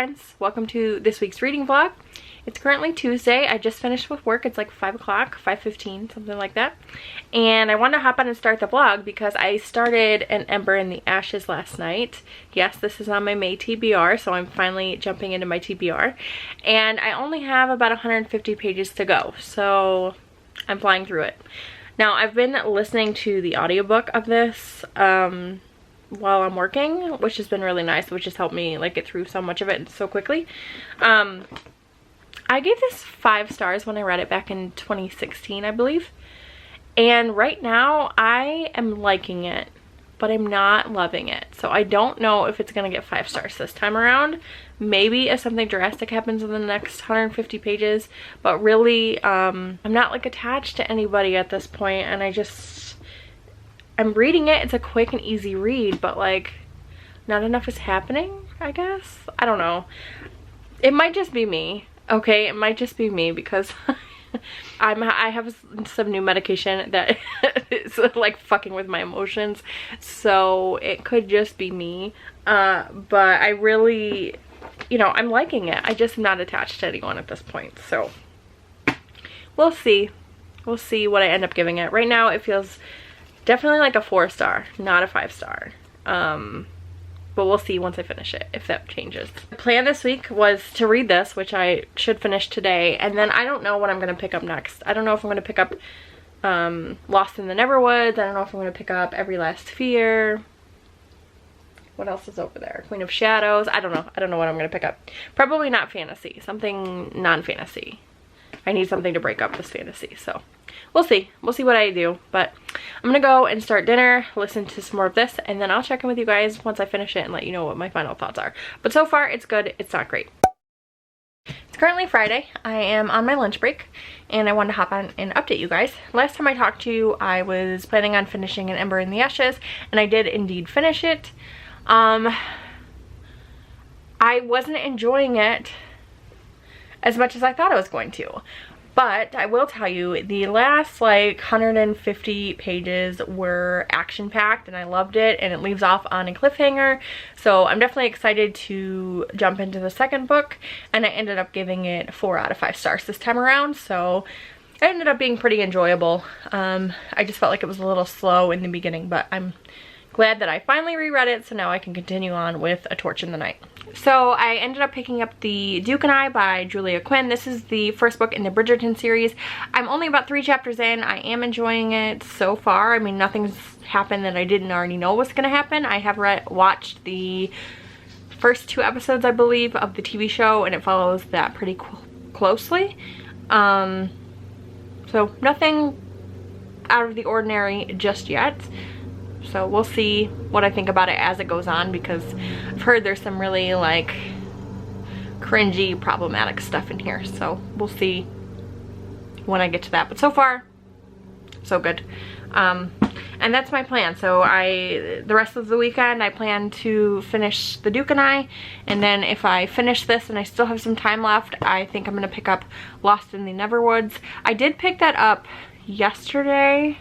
friends, welcome to this week's reading vlog. It's currently Tuesday. I just finished with work. It's like 5 o'clock, 5:15, something like that. And I wanted to hop on and start the vlog because I started An Ember in the Ashes last night. Yes, this is on my May TBR, so I'm finally jumping into my TBR. And I only have about 150 pages to go, so I'm flying through it. Now, I've been listening to the audiobook of this while I'm working, which has been really nice, which has helped me like get through so much of it so quickly. I gave this 5 stars when I read it back in 2016, I believe. And right now I am liking it, but I'm not loving it. So I don't know if it's gonna get 5 stars this time around. Maybe if something drastic happens in the next 150 pages, but really I'm not like attached to anybody at this point, and I'm reading it. It's a quick and easy read, but like not enough is happening, I guess. I don't know. It might just be me. Okay, it might just be me because I have some new medication that is like fucking with my emotions, so it could just be me. But I really, you know, I'm liking it. I just am not attached to anyone at this point, so we'll see. We'll see what I end up giving it. Right now it feels definitely like a 4-star, not a 5-star. But we'll see once I finish it if that changes. The plan this week was to read this, which I should finish today, and then I don't know what I'm going to pick up next. I don't know if I'm going to pick up Lost in the Neverwoods. I don't know if I'm going to pick up Every Last Fear. What else is over there? Queen of Shadows. I don't know. I don't know what I'm going to pick up. Probably not fantasy. Something non-fantasy. I need something to break up this fantasy, so we'll see. We'll see what I do, but I'm gonna go and start dinner, listen to some more of this, and then I'll check in with you guys once I finish it and let you know what my final thoughts are. But so far, it's good. It's not great. It's currently Friday. I am on my lunch break, and I wanted to hop on and update you guys. Last time I talked to you, I was planning on finishing An Ember in the Ashes, and I did indeed finish it. I wasn't enjoying it as much as I thought I was going to. But I will tell you, the last like 150 pages were action-packed, and I loved it, and it leaves off on a cliffhanger. So I'm definitely excited to jump into the second book, and I ended up giving it 4 out of 5 stars this time around. So it ended up being pretty enjoyable. I just felt like it was a little slow in the beginning, but I'm glad that I finally reread it, so now I can continue on with A Torch in the Night. So I ended up picking up The Duke and I by Julia Quinn. This is the first book in the Bridgerton series. I'm only about 3 chapters in. I am enjoying it so far. I mean, nothing's happened that I didn't already know was going to happen. I have watched the first 2 episodes, I believe, of the TV show, and it follows that pretty closely. So nothing out of the ordinary just yet. So we'll see what I think about it as it goes on, because I've heard there's some really like cringy, problematic stuff in here. So we'll see when I get to that. But so far, so good. And that's my plan. So the rest of the weekend I plan to finish The Duke and I, and then if I finish this and I still have some time left, I think I'm gonna pick up Lost in the Neverwoods. I did pick that up yesterday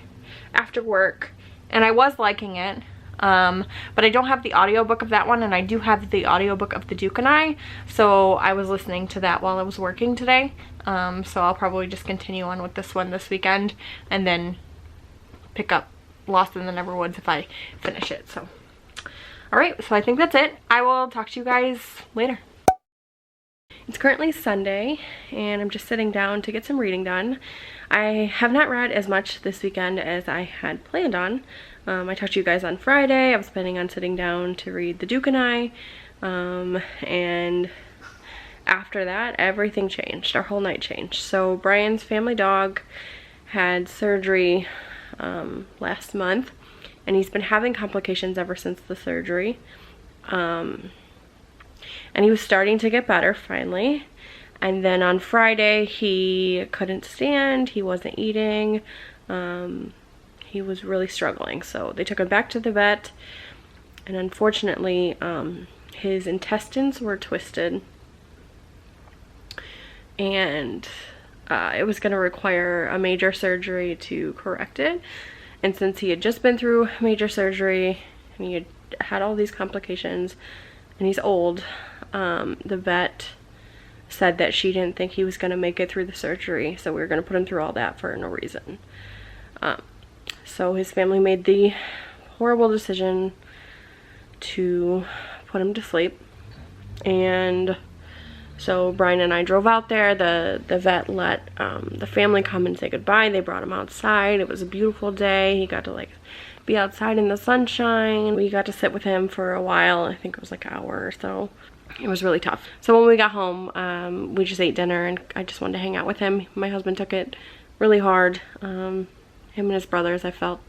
after work, and I was liking it, but I don't have the audiobook of that one, and I do have the audiobook of The Duke and I, so I was listening to that while I was working today. So I'll probably just continue on with this one this weekend, and then pick up Lost in the Neverwoods if I finish it. So alright, so I think that's it. I will talk to you guys later. It's currently Sunday, and I'm just sitting down to get some reading done. I have not read as much this weekend as I had planned on. I talked to you guys on Friday. I was planning on sitting down to read The Duke and I, and after that, everything changed. Our whole night changed. So Brian's family dog had surgery last month, and he's been having complications ever since the surgery. And he was starting to get better finally, and then on Friday he couldn't stand, he wasn't eating, he was really struggling, so they took him back to the vet, and unfortunately his intestines were twisted, and it was going to require a major surgery to correct it. And since he had just been through major surgery and he had all these complications, and he's old. The vet said that she didn't think he was going to make it through the surgery, so we were going to put him through all that for no reason. So his family made the horrible decision to put him to sleep, and so Brian and I drove out there. The vet let the family come and say goodbye. They brought him outside. It was a beautiful day. He got to like be outside in the sunshine. We got to sit with him for a while. I think it was like an hour or so. It was really tough. So when we got home, we just ate dinner, and I just wanted to hang out with him. My husband took it really hard. Him and his brothers, I felt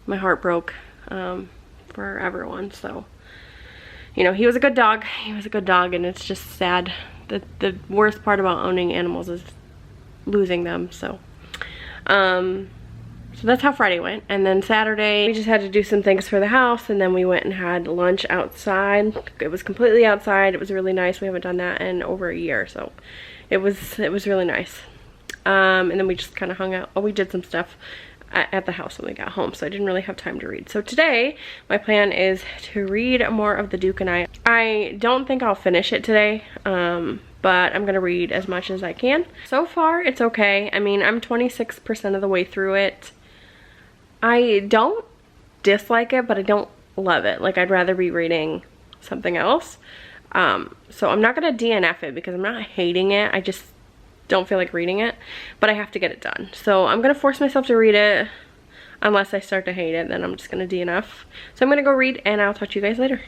my heart broke for everyone. So, you know, he was a good dog. He was a good dog, and it's just sad. The worst part about owning animals is losing them. So, so that's how Friday went. And then Saturday, we just had to do some things for the house, and then we went and had lunch outside. It was completely outside. It was really nice. We haven't done that in over a year, so it was really nice. And then we just kind of hung out. Oh, we did some stuff at the house when we got home, so I didn't really have time to read. So today, my plan is to read more of The Duke and I. I don't think I'll finish it today, but I'm gonna read as much as I can. So far, it's okay. I mean, I'm 26% of the way through it. I don't dislike it, but I don't love it. Like, I'd rather be reading something else. So I'm not gonna DNF it because I'm not hating it. I just don't feel like reading it, but I have to get it done. So I'm gonna force myself to read it. Unless I start to hate it, then I'm just gonna DNF. So I'm gonna go read, and I'll talk to you guys later.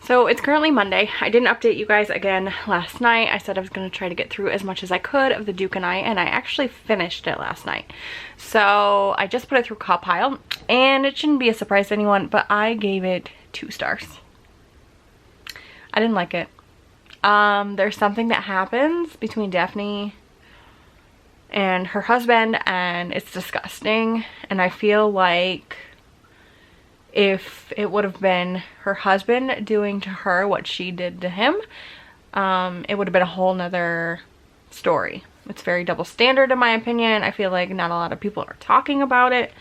So it's currently Monday. I didn't update you guys again last night. I said I was going to try to get through as much as I could of The Duke and I actually finished it last night. So I just put it through Compile, and it shouldn't be a surprise to anyone, but I gave it 2 stars. I didn't like it. There's something that happens between Daphne and her husband, and it's disgusting, and I feel like if it would have been her husband doing to her what she did to him, it would have been a whole nother story. It's very double standard in my opinion. I feel like not a lot of people are talking about it.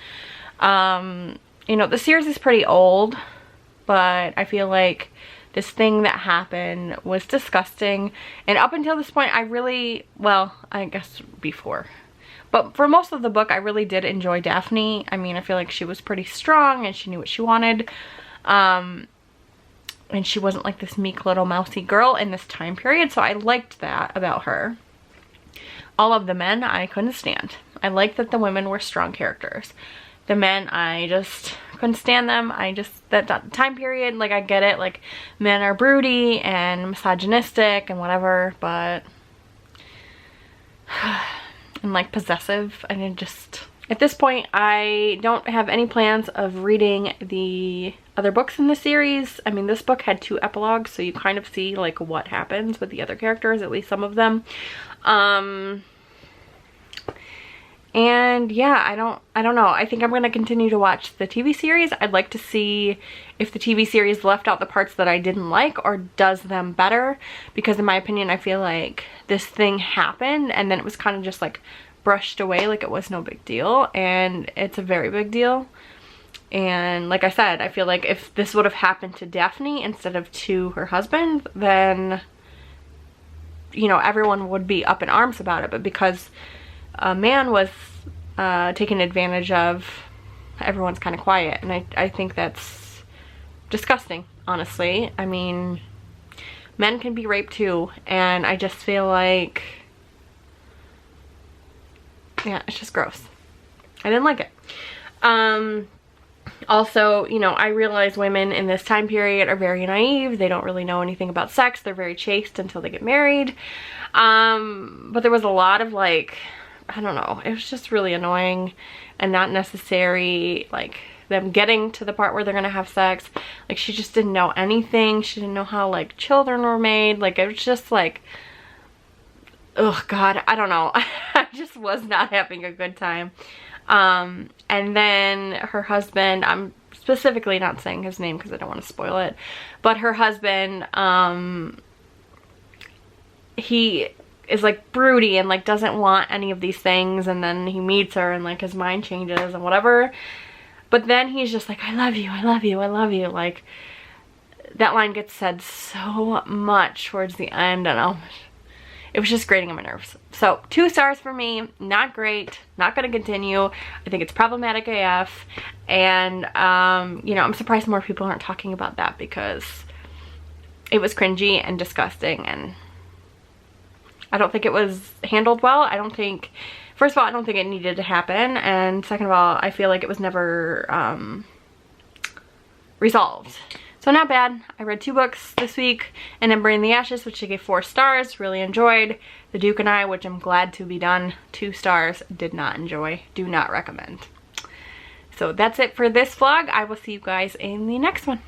You know, the series is pretty old, but I feel like this thing that happened was disgusting. And up until this point, I really, well, I guess before, but for most of the book, I really did enjoy Daphne. I mean, I feel like she was pretty strong, and she knew what she wanted. And she wasn't like this meek little mousy girl in this time period, so I liked that about her. All of the men, I couldn't stand. I liked that the women were strong characters. The men, I just couldn't stand them. That time period, like, I get it. Like, men are broody and misogynistic and whatever, but and like possessive, and it just, at this point I don't have any plans of reading the other books in the series. I mean, this book had 2 epilogues, so you kind of see like what happens with the other characters, at least some of them. And yeah, I don't know. I think I'm going to continue to watch the TV series. I'd like to see if the TV series left out the parts that I didn't like or does them better, because in my opinion, I feel like this thing happened and then it was kind of just like brushed away like it was no big deal, and it's a very big deal. And like I said, I feel like if this would have happened to Daphne instead of to her husband, then, you know, everyone would be up in arms about it. But because a man was taken advantage of, everyone's kind of quiet, and I think that's disgusting, honestly. I mean, men can be raped too, and I just feel like, yeah, it's just gross. I didn't like it. Also, you know, I realize women in this time period are very naive. They don't really know anything about sex. They're very chaste until they get married. But there was a lot of like, I don't know, it was just really annoying and not necessary, like them getting to the part where they're gonna have sex. Like, she just didn't know anything. She didn't know how like children were made. Like, it was just like, oh god, I don't know. I just was not having a good time. And then her husband, I'm specifically not saying his name because I don't want to spoil it, but her husband, he is like broody and like doesn't want any of these things, and then he meets her and like his mind changes and whatever, but then he's just like, I love you, I love you, I love you. Like, that line gets said so much towards the end, and it was just grating on my nerves. So 2 stars for me. Not great, not gonna continue. I think it's problematic AF, and you know, I'm surprised more people aren't talking about that because it was cringy and disgusting, and I don't think it was handled well. I don't think, first of all, I don't think it needed to happen, and second of all, I feel like it was never resolved. So not bad. I read 2 books this week, and Ember in the Ashes, which I gave 4 stars, really enjoyed. The Duke and I, which I'm glad to be done, 2 stars, did not enjoy, do not recommend. So that's it for this vlog. I will see you guys in the next one.